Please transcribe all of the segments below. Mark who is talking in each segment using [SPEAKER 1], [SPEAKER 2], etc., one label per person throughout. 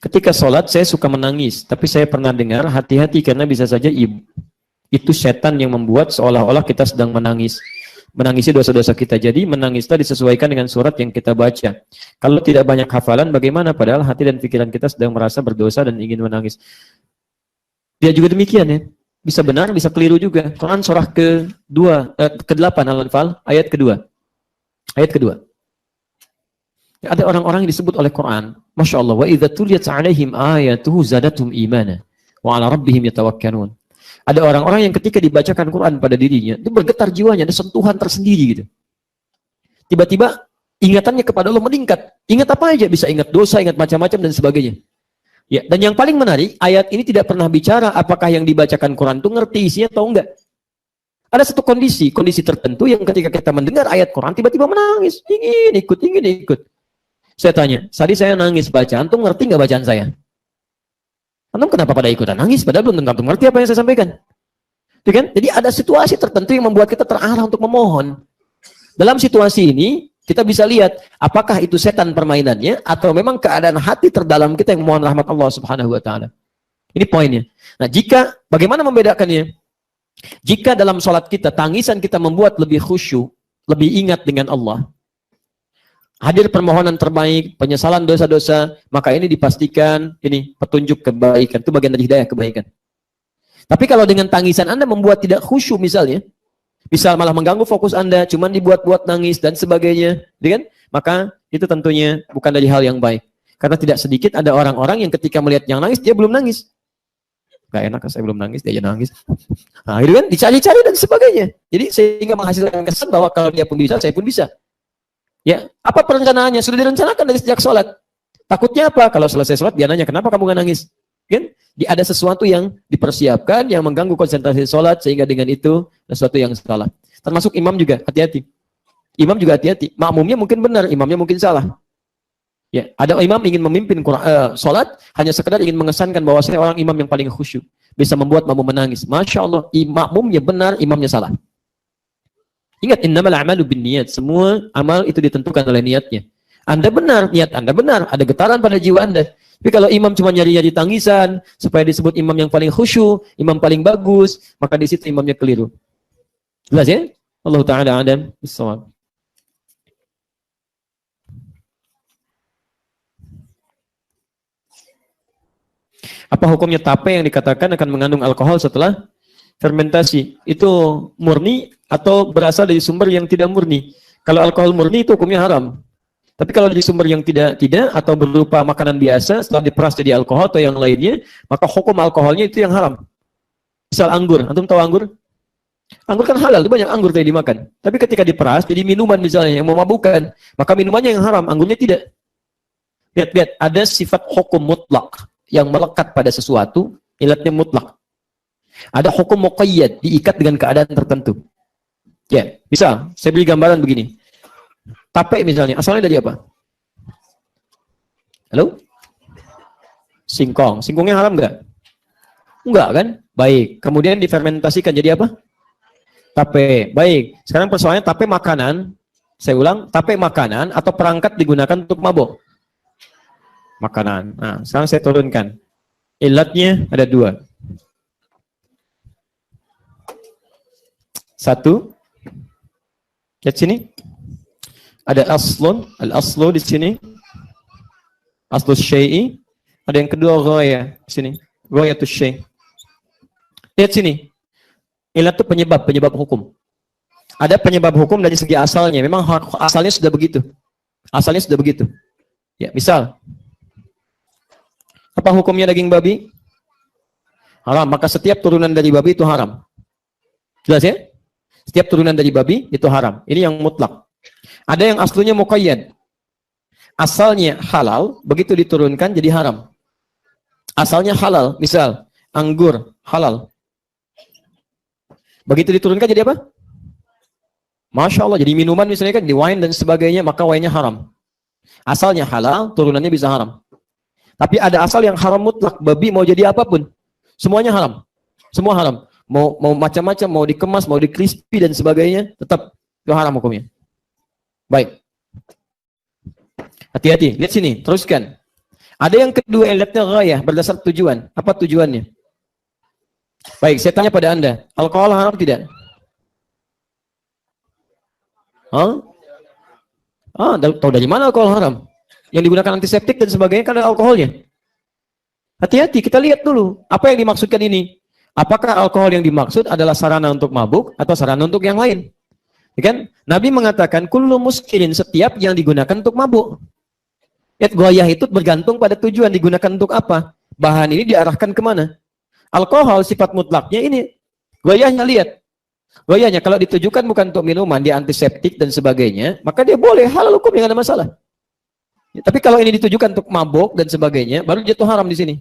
[SPEAKER 1] Ketika sholat saya suka menangis, tapi saya pernah dengar hati-hati karena bisa saja itu setan yang membuat seolah-olah kita sedang menangis. Menangisi dosa-dosa kita. Jadi menangis tadi disesuaikan dengan surat yang kita baca. Kalau tidak banyak hafalan, bagaimana? Padahal hati dan pikiran kita sedang merasa berdosa dan ingin menangis. Dia juga demikian ya. Bisa benar, bisa keliru juga. Quran surah ke-8 Al-Anfal, ayat kedua. Ayat kedua. Ada orang-orang yang disebut oleh Quran, Masya Allah, wa idza tuliyat 'alaihim ayatuhu zadatum imana wa 'ala rabbihim yatawakkalun. Ada orang-orang yang ketika dibacakan Quran pada dirinya, itu bergetar jiwanya, ada sentuhan tersendiri gitu. Tiba-tiba ingatannya kepada Allah meningkat. Ingat apa aja? Bisa ingat dosa, ingat macam-macam dan sebagainya. Ya, dan yang paling menarik, ayat ini tidak pernah bicara apakah yang dibacakan Quran itu ngerti isinya atau enggak. Ada satu kondisi tertentu yang ketika kita mendengar ayat Quran tiba-tiba menangis, ingin ikut. Saya tanya, tadi saya nangis baca, antum ngerti nggak bacaan saya? Antum kenapa pada ikutan nangis? Padahal belum tentu ngerti apa yang saya sampaikan. Itu kan? Jadi ada situasi tertentu yang membuat kita terarah untuk memohon. Dalam situasi ini, kita bisa lihat apakah itu setan permainannya atau memang keadaan hati terdalam kita yang memohon rahmat Allah Subhanahu wa taala. Ini poinnya. Nah, bagaimana membedakannya? Jika dalam sholat kita, tangisan kita membuat lebih khusyuk, lebih ingat dengan Allah, hadir permohonan terbaik, penyesalan dosa-dosa, maka ini dipastikan ini petunjuk kebaikan. Itu bagian dari hidayah kebaikan. Tapi kalau dengan tangisan Anda membuat tidak khusyuk misalnya, bisa malah mengganggu fokus Anda, cuman dibuat-buat nangis dan sebagainya, kan? Maka itu tentunya bukan dari hal yang baik. Karena tidak sedikit ada orang-orang yang ketika melihat yang nangis, dia belum nangis. Gak enak, saya belum nangis, dia aja nangis. Nah, itu kan dicari-cari dan sebagainya. Jadi sehingga menghasilkan kesan bahwa kalau dia pun bisa, saya pun bisa. Ya, apa perencanaannya? Sudah direncanakan dari sejak sholat. Takutnya apa? Kalau selesai sholat, dia nanya, kenapa kamu gak nangis? Kan? Ada sesuatu yang dipersiapkan, yang mengganggu konsentrasi sholat, sehingga dengan itu, sesuatu yang salah. Termasuk imam juga, hati-hati. Imam juga hati-hati. Makmumnya mungkin benar, imamnya mungkin salah. Ya, ada imam ingin memimpin sholat, hanya sekedar ingin mengesankan bahwa saya orang imam yang paling khusyuk. Bisa membuat makmum menangis. Masya Allah, makmumnya benar, imamnya salah. Ingat, innamal a'malu binniyat. Semua amal itu ditentukan oleh niatnya. Anda benar, niat Anda benar, ada getaran pada jiwa Anda. Tapi kalau imam cuma nyari-nyari tangisan, supaya disebut imam yang paling khusyuk, imam paling bagus, maka di situ imamnya keliru. Jelas ya? Allah Ta'ala adam bissawab. Apa hukumnya tape yang dikatakan akan mengandung alkohol setelah fermentasi? Itu murni atau berasal dari sumber yang tidak murni? Kalau alkohol murni itu hukumnya haram. Tapi kalau dari sumber yang tidak atau berupa makanan biasa setelah diperas jadi alkohol atau yang lainnya, maka hukum alkoholnya itu yang haram. Misal anggur, antum tahu anggur? Anggur kan halal, itu banyak anggur tadi dimakan. Tapi ketika diperas jadi minuman misalnya yang memabukkan, maka minumannya yang haram, anggurnya tidak. Lihat, ada sifat hukum mutlak yang melekat pada sesuatu, ilatnya mutlak. Ada hukum muqayyad, diikat dengan keadaan tertentu. Ya, bisa. Saya beri gambaran begini. Tape misalnya, asalnya dari apa? Halo? Singkong. Singkongnya haram nggak? Enggak kan? Baik. Kemudian difermentasikan jadi apa? Tape. Baik. Sekarang persoalannya tape makanan. Saya ulang, tape makanan atau perangkat digunakan untuk mabuk? Makanan. Nah, sekarang saya turunkan. Ilatnya ada dua. Satu. Lihat sini. Ada aslun, al-aslu di sini. Aslu syai'i. Ada yang kedua ghaya di sini. Ghayatus syai'. Lihat sini. Ilat itu penyebab hukum. Ada penyebab hukum dari segi asalnya. Memang asalnya sudah begitu. Asalnya sudah begitu. Ya, misal. Apa hukumnya daging babi? Haram. Maka setiap turunan dari babi itu haram. Jelas ya? Setiap turunan dari babi itu haram. Ini yang mutlak. Ada yang aslunya muqayyad. Asalnya halal, begitu diturunkan jadi haram. Asalnya halal, misal anggur halal. Begitu diturunkan jadi apa? Masya Allah, jadi minuman misalnya kan, di wine dan sebagainya, maka wine-nya haram. Asalnya halal, turunannya bisa haram. Tapi ada asal yang haram mutlak, babi mau jadi apapun, semuanya haram. Semua haram. Mau macam-macam, mau dikemas, mau di-crispy dan sebagainya, tetap itu haram hukumnya. Baik. Hati-hati, lihat sini, teruskan. Ada yang kedua, ilatnya ghayah, berdasar tujuan. Apa tujuannya? Baik, saya tanya pada Anda, alkohol haram tidak? Hah? Tahu dari mana alkohol haram? Yang digunakan antiseptik dan sebagainya kan ada alkoholnya. Hati-hati, kita lihat dulu. Apa yang dimaksudkan ini? Apakah alkohol yang dimaksud adalah sarana untuk mabuk atau sarana untuk yang lain? Ya kan? Nabi mengatakan, kullu muskirin, setiap yang digunakan untuk mabuk. Goyah itu bergantung pada tujuan digunakan untuk apa. Bahan ini diarahkan kemana. Alkohol sifat mutlaknya ini. Goyahnya lihat. Goyahnya kalau ditujukan bukan untuk minuman, dia antiseptik dan sebagainya, maka dia boleh halal hukum, yang ada masalah. Ya, tapi kalau ini ditujukan untuk mabuk dan sebagainya, baru jatuh haram di sini.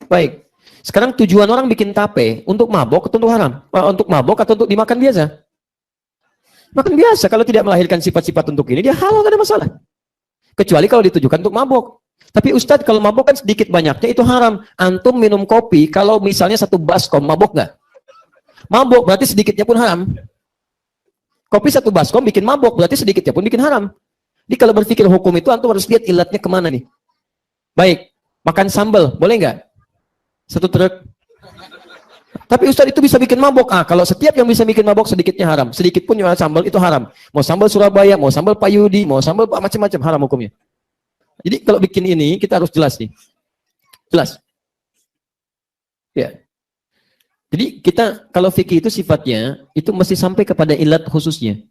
[SPEAKER 1] Baik. Sekarang tujuan orang bikin tape untuk mabuk atau untuk haram? Untuk mabuk atau untuk dimakan biasa? Makan biasa. Kalau tidak melahirkan sifat-sifat untuk ini, dia halal, tidak ada masalah. Kecuali kalau ditujukan untuk mabuk. Tapi Ustadz, kalau mabuk kan sedikit banyaknya itu haram. Antum minum kopi, kalau misalnya 1 baskom, mabuk nggak? Mabuk, berarti sedikitnya pun haram. Kopi 1 baskom bikin mabuk, berarti sedikitnya pun bikin haram. Jadi kalau berpikir hukum itu, antum harus lihat ilatnya kemana nih. Baik, makan sambal, boleh nggak? 1 truk. Tapi Ustadz itu bisa bikin mabok. Kalau setiap yang bisa bikin mabok sedikitnya haram. Sedikit pun yang sambal itu haram. Mau sambal Surabaya, mau sambal Payudi, mau sambal macam-macam, haram hukumnya. Jadi kalau bikin ini kita harus jelas nih. Jelas. Ya. Jadi kita kalau fikih itu sifatnya itu mesti sampai kepada ilat khususnya.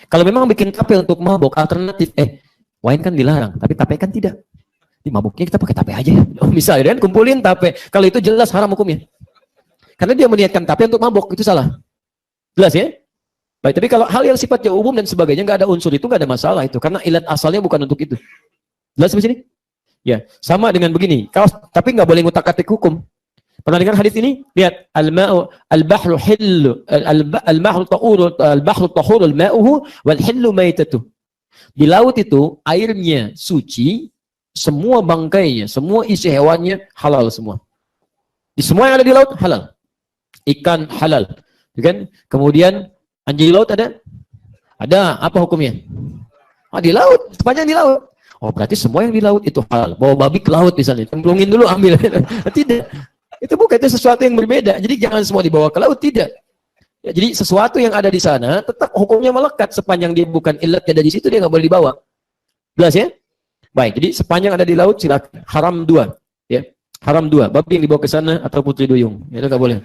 [SPEAKER 1] Kalau memang bikin tape untuk mabok, alternatif wine kan dilarang, tapi tape kan tidak. Di mabuknya kita pakai tape aja ya. Misalnya kan kumpulin tape. Kalau itu jelas haram hukumnya. Karena dia meniatkan tape untuk mabok, itu salah. Jelas ya? Baik, tapi kalau hal yang sifatnya umum dan sebagainya, nggak ada unsur itu, nggak ada masalah itu. Karena ilat asalnya bukan untuk itu. Jelas sampai sini? Ya, sama dengan begini. Tapi nggak boleh ngutak-atik hukum. Pernah dengar hadis ini? Lihat, al-bahru hillu, al-bahru tahur, al-ma'uhu, wal-hillu maitatuh. Di laut itu, airnya suci, semua bangkainya, semua isi hewannya halal semua. Di semua yang ada di laut, halal. Ikan halal, kan? Kemudian anjing laut ada? Ada. Apa hukumnya? Di laut, sepanjang di laut. Oh, berarti semua yang di laut itu halal. Bawa babi ke laut misalnya, cemplungin dulu, ambil. Tidak. Itu bukan, itu sesuatu yang berbeda. Jadi jangan semua dibawa ke laut, tidak. Ya, jadi sesuatu yang ada di sana tetap hukumnya melekat sepanjang dia bukan ilat ada di situ, dia nggak boleh dibawa. Jelas ya? Baik. Jadi sepanjang ada di laut silakan. Haram 2, ya. Haram 2, babi yang dibawa ke sana atau putri duyung. Itu nggak boleh.